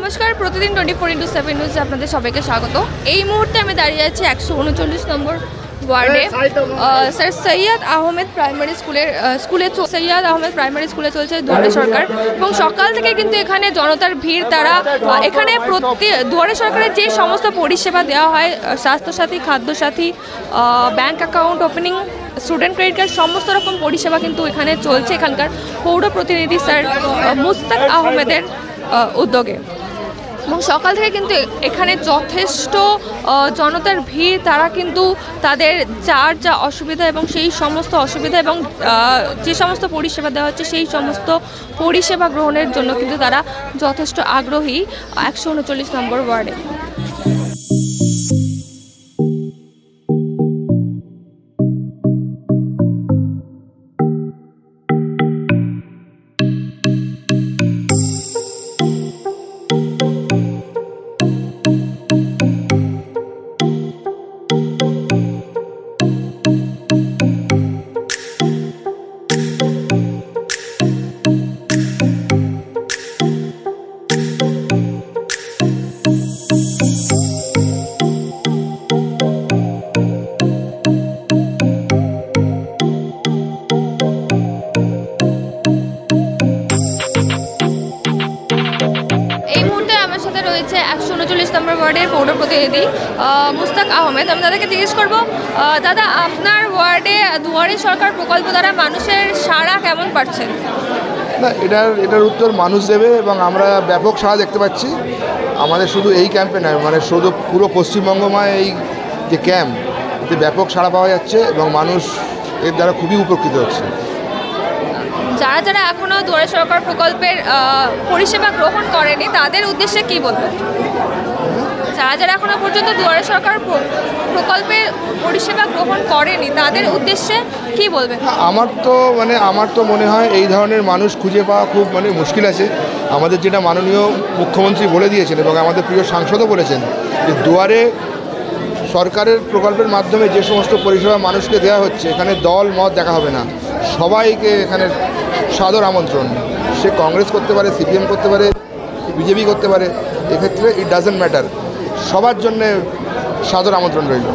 নমস্কার, প্রতিদিন 24x7 নিউজে আপনাদের সবাইকে স্বাগত। এই মুহূর্তে আমি দাঁড়িয়ে আছি 139 নম্বর ওয়ার্ডে sir Syed Ahmed primary Syed Ahmed primary স্কুলে চলছে দুয়ারে সরকার এবং সকাল থেকে কিন্তু এখানে জনতার ভিড়। তারা এখানে দুয়ারে সরকারের যে সমস্ত পরিষেবা দেওয়া হয়, Swasthyasathi, Khadyasathi, bank account opening, student credit card, সমস্ত রকম পরিষেবা কিন্তু এখানে চলছে এখানকার পৌর প্রতিনিধি স্যার মুস্তাক আহমেদের উদ্যোগে। এবং সকাল থেকে কিন্তু এখানে যথেষ্ট জনতার ভিড়। তারা কিন্তু তাদের যা অসুবিধা এবং সেই সমস্ত অসুবিধা এবং যে সমস্ত পরিষেবা দেওয়া হচ্ছে সেই সমস্ত পরিষেবা গ্রহণের জন্য কিন্তু তারা যথেষ্ট আগ্রহী 139 নম্বর ওয়ার্ডে। রয়েছে 139 নম্বর ওয়ার্ডের পৌর প্রতিনিধি মুস্তাক আহমেদ। আমি দাদাকে জিজ্ঞেস করবো, দাদা আপনার ওয়ার্ডে দুয়ারে সরকার প্রকল্প দ্বারা মানুষের সাড়া কেমন পাচ্ছেন? না, এটার উত্তর মানুষ দেবে এবং আমরা ব্যাপক সাড়া দেখতে পাচ্ছি। আমাদের শুধু এই ক্যাম্পে নয়, মানে শুধু পুরো পশ্চিমবঙ্গময় এই যে ক্যাম্প, এতে ব্যাপক সাড়া পাওয়া যাচ্ছে এবং মানুষ এর দ্বারা খুবই উপকৃত হচ্ছে। যারা এখনও দুয়ারে সরকার প্রকল্পের পরিষেবা গ্রহণ করেনি তাদের উদ্দেশ্যে কি বলবেন? যারা এখনো পর্যন্ত দুয়ারে সরকার প্রকল্পের পরিষেবা গ্রহণ করেনি তাদের উদ্দেশ্যে কি বলবেন? আমার তো মনে হয় এই ধরনের মানুষ খুঁজে পাওয়া খুব মুশকিল আছে। আমাদের যেটা মাননীয় মুখ্যমন্ত্রী বলে দিয়েছেন এবং আমাদের প্রিয় সাংসদও বলেছেন যে দুয়ারে সরকারের প্রকল্পের মাধ্যমে যে সমস্ত পরিষেবা মানুষকে দেওয়া হচ্ছে, এখানে দল মত দেখা হবে না, সবাইকে এখানে সাদর আমন্ত্রণ। সে কংগ্রেস করতে পারে, সিপিএম করতে পারে, বিজেপি করতে পারে, এক্ষেত্রে ইট ডাজন্ট ম্যাটার, সবার জন্য সাদর আমন্ত্রণ রইল।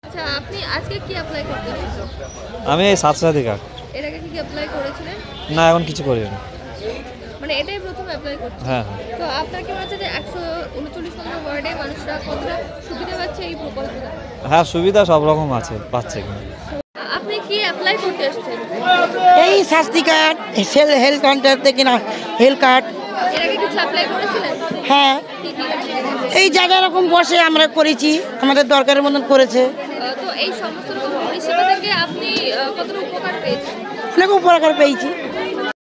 আচ্ছা, আপনি আজকে কি অ্যাপ্লাই করতেছেন? আমি এই স্বাস্থ্যসাথী কার্ড। এর আগে কি অ্যাপ্লাই করেছিলেন? না, এখন কিছু করিনি। মানে এটাই প্রথম অ্যাপ্লাই করছেন? হ্যাঁ। তো আপনার কি মনে হচ্ছে যে 139 নম্বর ওয়ার্ডে মানুষরা কতটা সুবিধা পাচ্ছে এই প্রকল্প? হ্যাঁ, সুবিধা সব রকম পাচ্ছে। আপনি কি অ্যাপ্লাই করতে এসেছেন? এই স্বাস্থ্য কার্ড, হেলথ কার্ড থেকে না, হেলথ কার্ড। এর আগে কিছু অ্যাপ্লাই করেছিলেন? হ্যাঁ, এই যা রকম বসে আমরা করেছি, আমাদের দরকারের মতন করেছে। তো এই সমস্ত রকম পরিষেবা থেকে আপনি কতটা উপকার পেয়েছেন? অনেক উপকার পেয়েছি।